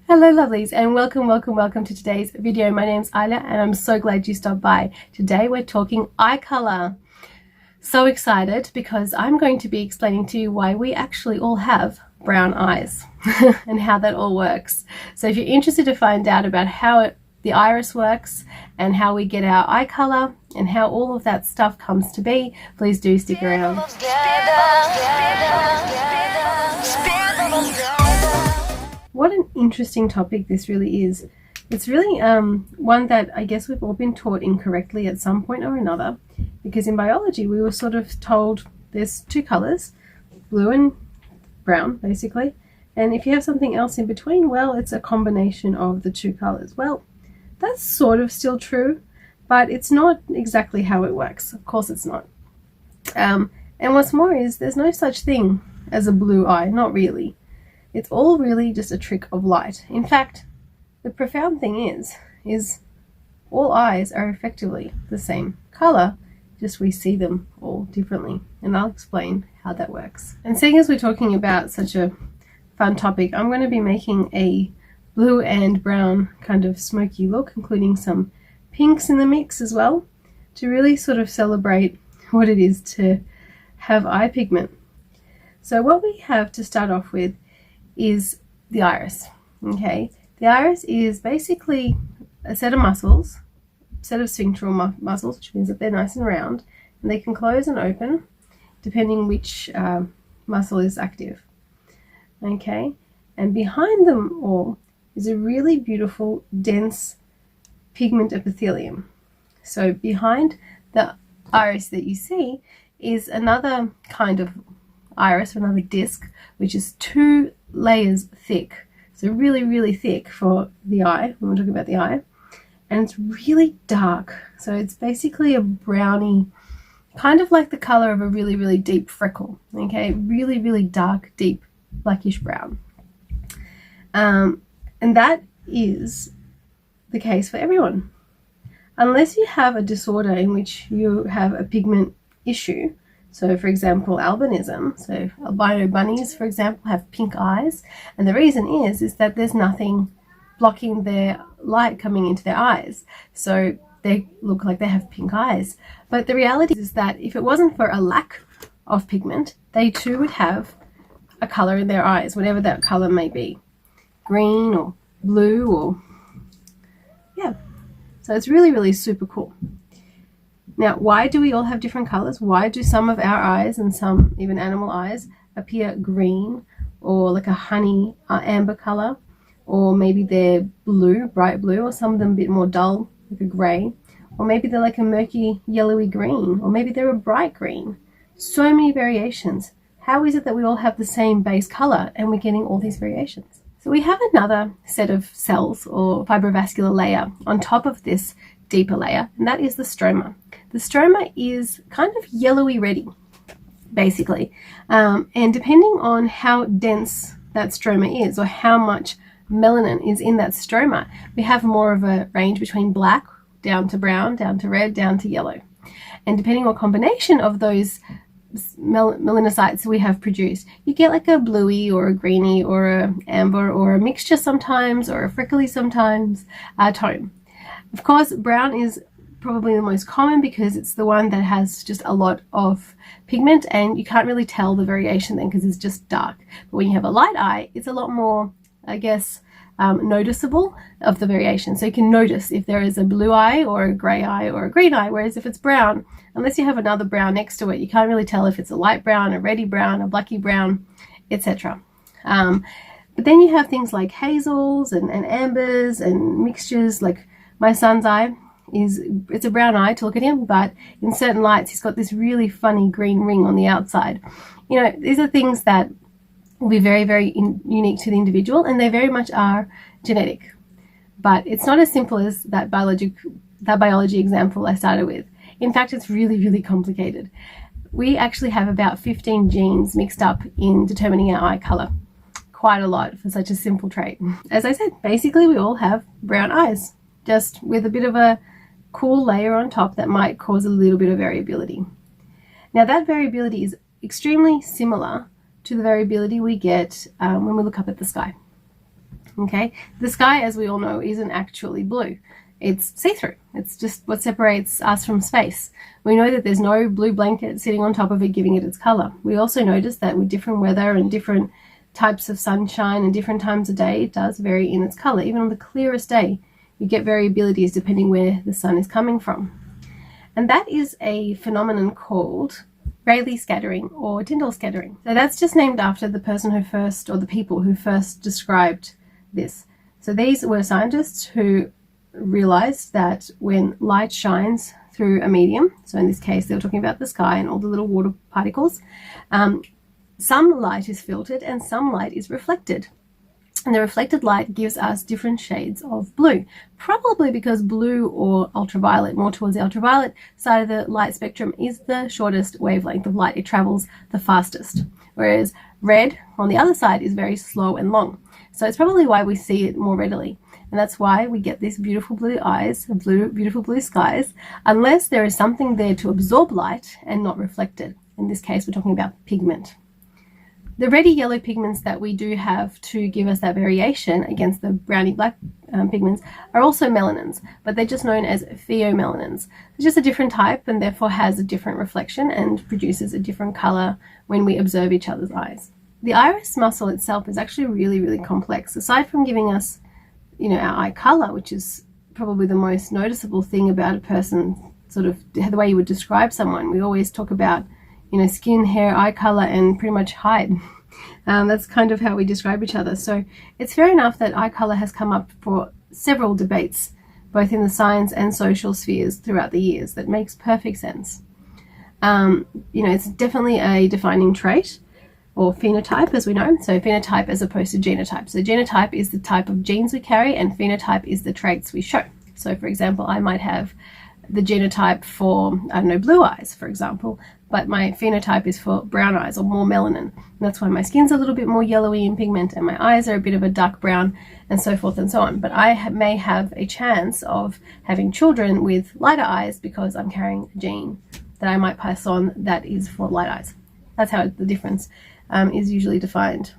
Hello lovelies, and welcome to today's video. My name's Alya and I'm so glad you stopped by. Today we're talking eye color. So excited because I'm going to be explaining to you why we actually all have brown eyes and how that all works. So if you're interested to find out about how the iris works and how we get our eye color and how all of that stuff comes to be, please do stick around. What an interesting topic this really is. It's really one that I guess we've all been taught incorrectly at some point or another, because in biology we were sort of told there's two colors, blue and brown basically, and if you have something else in between, well, it's a combination of the two colors. Well, that's sort of still true, but it's not exactly how it works. Of course it's not. And what's more is there's no such thing as a blue eye, not really. It's all really just a trick of light. In fact, the profound thing is all eyes are effectively the same color, just we see them all differently. And I'll explain how that works. And seeing as we're talking about such a fun topic, I'm going to be making a blue and brown kind of smoky look, including some pinks in the mix as well, to really sort of celebrate what it is to have eye pigment. So what we have to start off with is the iris. Okay, the iris is basically a set of muscles, set of sphincteral muscles, which means that they're nice and round, and they can close and open depending which muscle is active. Okay, and behind them all is a really beautiful dense pigment epithelium. So behind the iris that you see is another kind of iris, or another disc, which is 2 layers thick. So really thick for the eye, when we're talking about the eye, and it's really dark. So it's basically a browny, kind of like the color of a really deep freckle. Okay, really dark, deep, blackish brown. And that is the case for everyone, unless you have a disorder in which you have a pigment issue. So for example, albinism, so albino bunnies, for example, have pink eyes, and the reason is that there's nothing blocking their light coming into their eyes, so they look like they have pink eyes. But the reality is that if it wasn't for a lack of pigment, they too would have a color in their eyes, whatever that color may be, green or blue, or yeah. So it's really super cool. Now, why do we all have different colors? Why do some of our eyes, and some even animal eyes, appear green or like a honey amber color? Or maybe they're blue, bright blue, or some of them a bit more dull, like a gray. Or maybe they're like a murky yellowy green, or maybe they're a bright green. So many variations. How is it that we all have the same base color and we're getting all these variations? So we have another set of cells or fibrovascular layer on top of this deeper layer, and that is the stroma. The stroma is kind of yellowy reddy, basically, and depending on how dense that stroma is, or how much melanin is in that stroma, we have more of a range between black down to brown, down to red, down to yellow. And depending on combination of those melanocytes we have produced, you get like a bluey or a greeny or a amber or a mixture sometimes, or a freckly sometimes tone. Of course, brown is probably the most common because it's the one that has just a lot of pigment, and you can't really tell the variation then because it's just dark. But when you have a light eye, it's a lot more, I guess, noticeable of the variation. So you can notice if there is a blue eye or a gray eye or a green eye, whereas if it's brown, unless you have another brown next to it, you can't really tell if it's a light brown, a reddy brown, a blacky brown, etc. But then you have things like hazels and ambers and mixtures. Like my son's eye, it's a brown eye to look at him, but in certain lights he's got this really funny green ring on the outside. You know, these are things that will be very unique to the individual, and they very much are genetic. But it's not as simple as that biology example I started with. In fact, it's really complicated. We actually have about 15 genes mixed up in determining our eye color. Quite a lot for such a simple trait. As I said, basically we all have brown eyes, just with a bit of a cool layer on top that might cause a little bit of variability. Now that variability is extremely similar to the variability we get when we look up at the sky. Okay, the sky, as we all know, isn't actually blue. It's see-through. It's just what separates us from space. We know that there's no blue blanket sitting on top of it giving it its color. We also notice that with different weather and different types of sunshine and different times of day, it does vary in its color. Even on the clearest day, you get variabilities depending where the sun is coming from. And that is a phenomenon called Rayleigh scattering or Tyndall scattering. So that's just named after the person who first, or the people who first described this. So these were scientists who realized that when light shines through a medium, so in this case they were talking about the sky and all the little water particles, some light is filtered and some light is reflected. And the reflected light gives us different shades of blue, probably because blue or ultraviolet, more towards the ultraviolet side of the light spectrum, is the shortest wavelength of light. It travels the fastest, whereas red on the other side is very slow and long. So it's probably why we see it more readily. And that's why we get these beautiful blue eyes, beautiful blue skies, unless there is something there to absorb light and not reflected. In this case, we're talking about pigment. The reddy yellow pigments that we do have to give us that variation against the browny black pigments are also melanins, but they're just known as pheomelanins. It's just a different type and therefore has a different reflection and produces a different color when we observe each other's eyes. The iris muscle itself is actually really, really complex. Aside from giving us, our eye color, which is probably the most noticeable thing about a person, sort of the way you would describe someone. We always talk about, skin, hair, eye color, and pretty much hide. That's kind of how we describe each other. So it's fair enough that eye color has come up for several debates, both in the science and social spheres throughout the years. That makes perfect sense. It's definitely a defining trait, or phenotype, as we know. So phenotype as opposed to genotype. So genotype is the type of genes we carry, and phenotype is the traits we show. So for example, I might have the genotype for, blue eyes, for example, but my phenotype is for brown eyes or more melanin. And that's why my skin's a little bit more yellowy in pigment and my eyes are a bit of a dark brown, and so forth and so on. But I may have a chance of having children with lighter eyes because I'm carrying a gene that I might pass on that is for light eyes. That's how the difference is usually defined.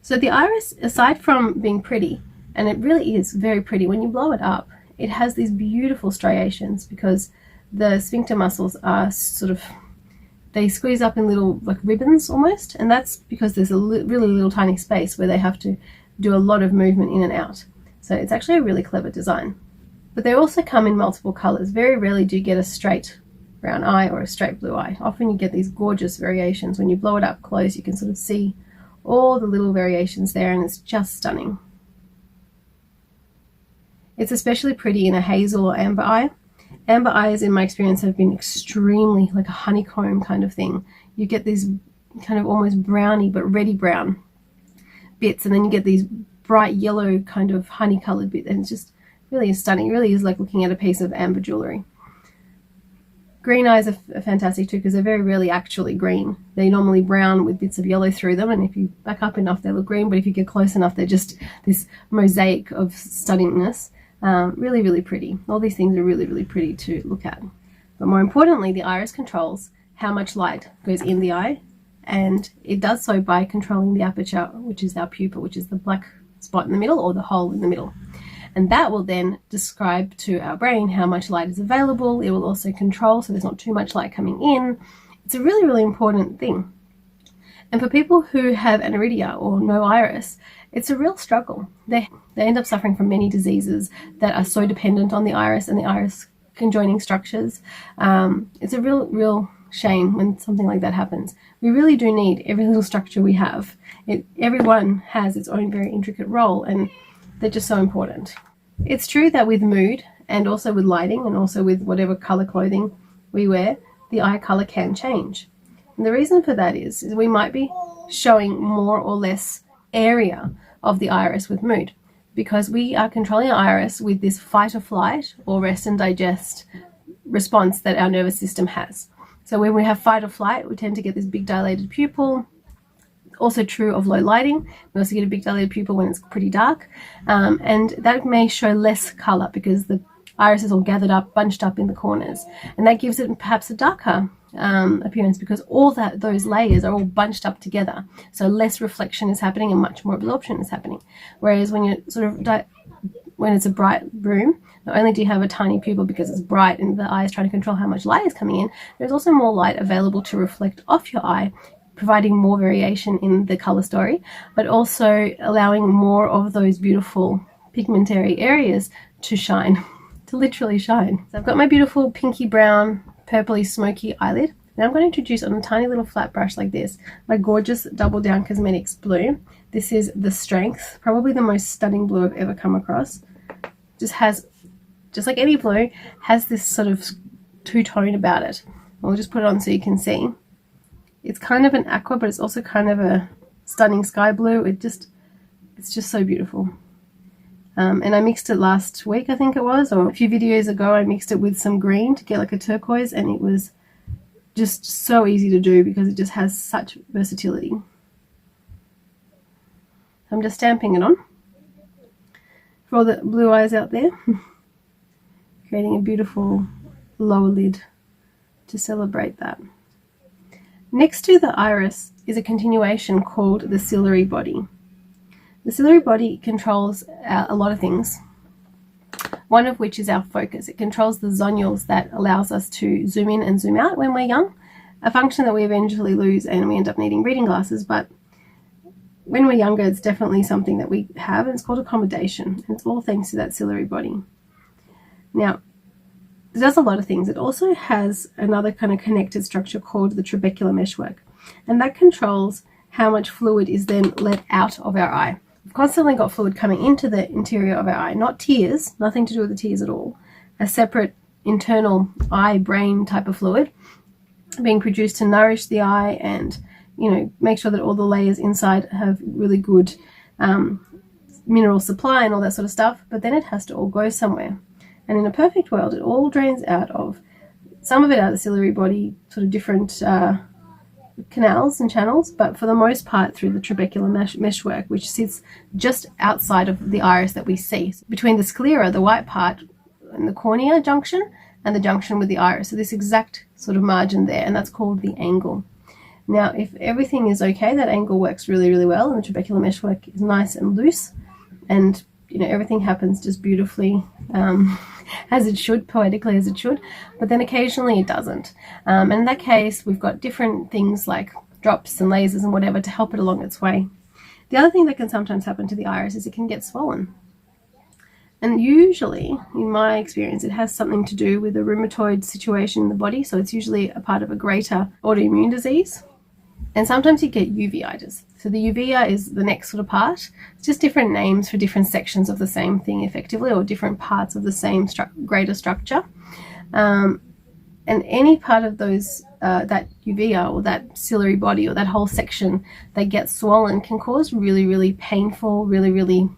So the iris, aside from being pretty, and it really is very pretty, when you blow it up, it has these beautiful striations because the sphincter muscles are they squeeze up in little like ribbons almost, and that's because there's a really little tiny space where they have to do a lot of movement in and out. So it's actually a really clever design. But they also come in multiple colors. Very rarely do you get a straight brown eye or a straight blue eye. Often you get these gorgeous variations. When you blow it up close, you can sort of see all the little variations there, and it's just stunning. It's especially pretty in a hazel or amber eye. Amber eyes, in my experience, have been extremely like a honeycomb kind of thing. You get these kind of almost browny but reddy brown bits, and then you get these bright yellow kind of honey colored bits, and it's just really is stunning. It really is like looking at a piece of amber jewelry. Green eyes are fantastic too because they're very rarely actually green. They're normally brown with bits of yellow through them, and if you back up enough they look green, but if you get close enough they're just this mosaic of stunningness. Really, really pretty. All these things are really, really pretty to look at. But more importantly, the iris controls how much light goes in the eye, and it does so by controlling the aperture, which is our pupil, which is the black spot in the middle or the hole in the middle. And that will then describe to our brain how much light is available. It will also control so there's not too much light coming in. It's a really, really important thing. And for people who have aniridia or no iris, it's a real struggle. They end up suffering from many diseases that are so dependent on the iris and the iris conjoining structures. It's a real shame when something like that happens. We really do need every little structure we have. Everyone has its own very intricate role, and they're just so important. It's true that with mood and also with lighting and also with whatever color clothing we wear, the eye color can change. And the reason for that is we might be showing more or less area of the iris with mood, because we are controlling our iris with this fight or flight or rest and digest response that our nervous system has. So when we have fight or flight, we tend to get this big dilated pupil. Also true of low lighting. We also get a big dilated pupil when it's pretty dark, and that may show less color because the iris is all gathered up, bunched up in the corners, and that gives it perhaps a darker appearance, because all those layers are all bunched up together, so less reflection is happening and much more absorption is happening. Whereas when you're sort of when it's a bright room, not only do you have a tiny pupil because it's bright and the eye is trying to control how much light is coming in, there's also more light available to reflect off your eye, providing more variation in the color story, but also allowing more of those beautiful pigmentary areas to shine, to literally shine. So I've got my beautiful pinky brown, purpley smoky eyelid. Now I'm going to introduce on a tiny little flat brush like this my gorgeous Double Down Cosmetics blue. This is the Strength, probably the most stunning blue I've ever come across. Just like any blue, has this sort of two-tone about it. I'll just put it on so you can see. It's kind of an aqua, but it's also kind of a stunning sky blue. It's just so beautiful. And I mixed it last week, I think it was, or a few videos ago. I mixed it with some green to get like a turquoise, and it was just so easy to do because it just has such versatility. I'm just stamping it on for all the blue eyes out there. Creating a beautiful lower lid to celebrate that. Next to the iris is a continuation called the ciliary body. The ciliary body controls a lot of things, one of which is our focus. It controls the zonules that allows us to zoom in and zoom out when we're young, a function that we eventually lose and we end up needing reading glasses, but when we're younger it's definitely something that we have, and it's called accommodation, and it's all thanks to that ciliary body. Now, it does a lot of things. It also has another kind of connected structure called the trabecular meshwork, and that controls how much fluid is then let out of our eye. We've constantly got fluid coming into the interior of our eye, not tears, nothing to do with the tears at all, a separate internal eye-brain type of fluid being produced to nourish the eye and, you know, make sure that all the layers inside have really good mineral supply and all that sort of stuff, but then it has to all go somewhere. And in a perfect world, it all drains out of, some of it out of the ciliary body, sort of different canals and channels, but for the most part through the trabecular meshwork, which sits just outside of the iris that we see, between the sclera, the white part, and the cornea junction, and the junction with the iris. So this exact sort of margin there, and that's called the angle. Now, if everything is okay, that angle works really, really well, and the trabecular meshwork is nice and loose, and you know, everything happens just beautifully as it should, poetically as it should, but then occasionally it doesn't. And in that case, we've got different things like drops and lasers and whatever to help it along its way. The other thing that can sometimes happen to the iris is it can get swollen. And usually, in my experience, it has something to do with a rheumatoid situation in the body, so it's usually a part of a greater autoimmune disease. And sometimes you get uveitis. So the uvea is the next sort of part. It's just different names for different sections of the same thing effectively, or different parts of the same greater structure. And any part of those, that uvea or that ciliary body or that whole section that gets swollen can cause really, really painful, really, really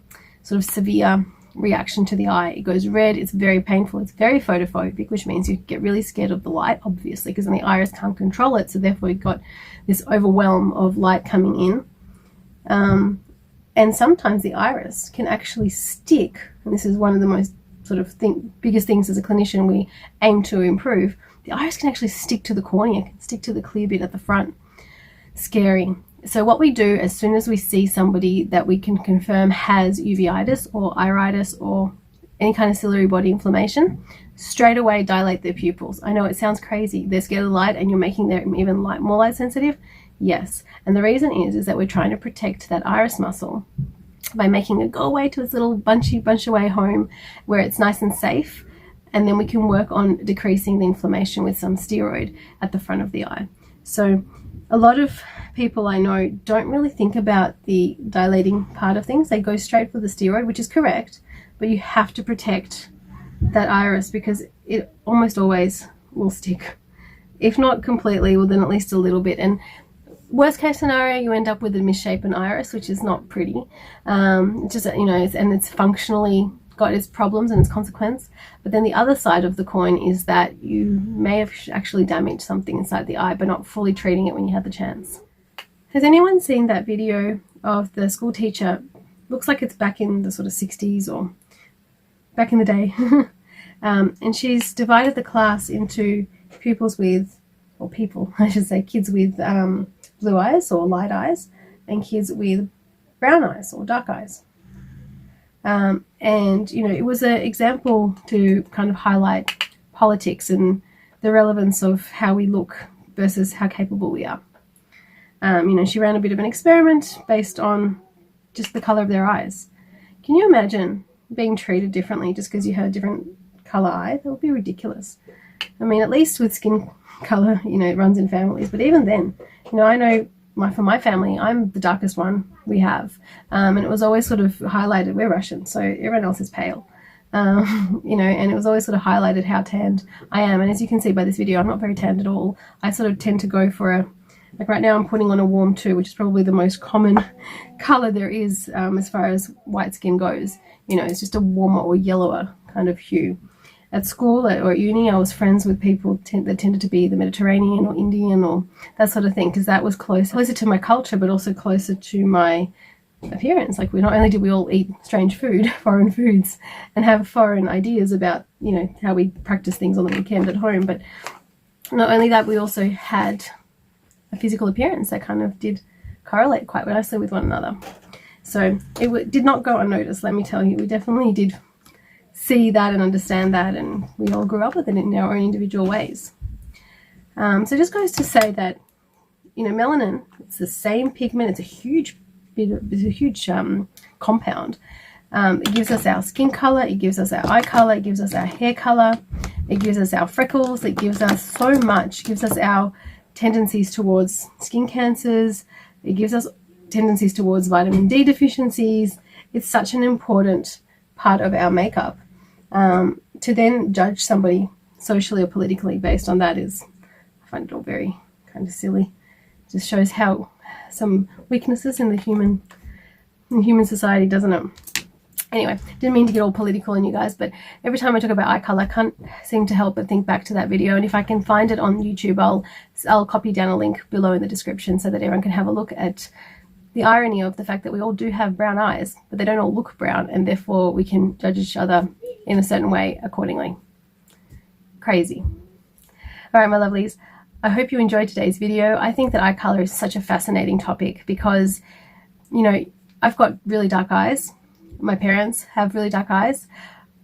sort of severe reaction to the eye. It goes red, it's very painful, it's very photophobic, which means you get really scared of the light, obviously, because then the iris can't control it, so therefore you've got this overwhelm of light coming in. And sometimes the iris can actually stick, and this is one of the most sort of biggest things as a clinician we aim to improve. The iris can actually stick to the cornea, can stick to the clear bit at the front. Scary. So what we do as soon as we see somebody that we can confirm has uveitis or iritis or any kind of ciliary body inflammation, straight away dilate their pupils. I know it sounds crazy. They're scared of light and you're making them even more light sensitive. Yes. And the reason is that we're trying to protect that iris muscle by making it go away to its little bunch away home where it's nice and safe. And then we can work on decreasing the inflammation with some steroid at the front of the eye. So a lot of people I know don't really think about the dilating part of things. They go straight for the steroid, which is correct, but you have to protect that iris because it almost always will stick. If not completely, well then at least a little bit. And worst case scenario, you end up with a misshapen iris, which is not pretty. Just, you know, it's functionally got its problems and its consequence. But then the other side of the coin is that you may have actually damaged something inside the eye by not fully treating it when you had the chance. Has anyone seen that video of the school teacher? Looks like it's back in the sort of 60s or back in the day. And she's divided the class into pupils with or people, I should say, kids with blue eyes or light eyes, and kids with brown eyes or dark eyes. And, you know, it was an example to kind of highlight politics and the relevance of how we look versus how capable we are. You know, she ran a bit of an experiment based on just the color of their eyes. Can you imagine being treated differently just because you had a different color eye? That would be ridiculous. I mean, at least with skin color, you know, it runs in families. But even then, you know, I know for my family, I'm the darkest one we have. And it was always sort of highlighted, we're Russian, so everyone else is pale. You know, and it was always sort of highlighted how tanned I am. And as you can see by this video, I'm not very tanned at all. I sort of tend to go for a, like right now I'm putting on a warm 2, which is probably the most common color there is as far as white skin goes. You know, it's just a warmer or yellower kind of hue. At school or at uni, I was friends with people that tended to be the Mediterranean or Indian or that sort of thing, because that was closer to my culture, but also closer to my appearance. Like, we not only did we all eat strange food, foreign foods, and have foreign ideas about, you know, how we practice things on the weekend at home, but not only that, we also had a physical appearance that kind of did correlate quite nicely with one another. So it did not go unnoticed, let me tell you. We definitely did see that and understand that, and we all grew up with it in our own individual ways. So it just goes to say that, you know, melanin, it's the same pigment, it's a huge compound. It gives us our skin color, it gives us our eye color, it gives us our hair color, it gives us our freckles, it gives us so much. It gives us our tendencies towards skin cancers, it gives us tendencies towards vitamin D deficiencies. It's such an important part of our makeup. To then judge somebody socially or politically based on that is, I find it all very kind of silly. It just shows how some weaknesses in human society, doesn't it? Anyway, didn't mean to get all political on you guys, but every time I talk about eye color, I can't seem to help but think back to that video. And if I can find it on YouTube, I'll copy down a link below in the description so that everyone can have a look at the irony of the fact that we all do have brown eyes, but they don't all look brown, and therefore we can judge each other in a certain way accordingly. Crazy. All right, my lovelies, I hope you enjoyed today's video. I think that eye color is such a fascinating topic because, you know, I've got really dark eyes. My parents have really dark eyes.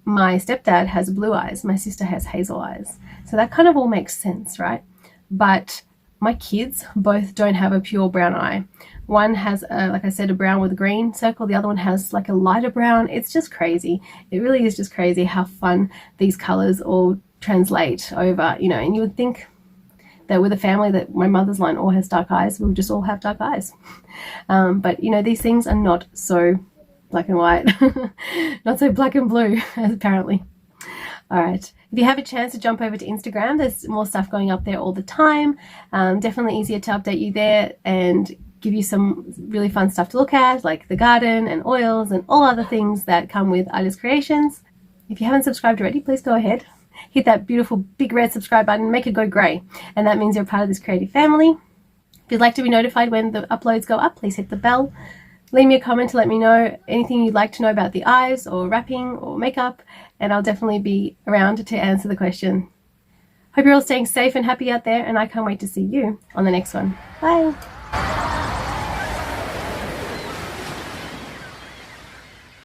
My stepdad has blue eyes. My sister has hazel eyes. So that kind of all makes sense, right? But my kids both don't have a pure brown eye. One has, like I said, a brown with a green circle. The other one has like a lighter brown. It's just crazy. It really is just crazy how fun these colors all translate over, you know. And you would think that with a family that my mother's line all has dark eyes, we would just all have dark eyes. But, you know, these things are not so black and white, not so black and blue, apparently. All right. If you have a chance to jump over to Instagram, there's more stuff going up there all the time. Definitely easier to update you there and give you some really fun stuff to look at, like the garden and oils and all other things that come with Alya's creations. If you haven't subscribed already, please go ahead. Hit that beautiful big red subscribe button, make it go grey. And that means you're part of this creative family. If you'd like to be notified when the uploads go up, please hit the bell. Leave me a comment to let me know anything you'd like to know about the eyes or wrapping or makeup, and I'll definitely be around to answer the question. Hope you're all staying safe and happy out there, and I can't wait to see you on the next one. Bye.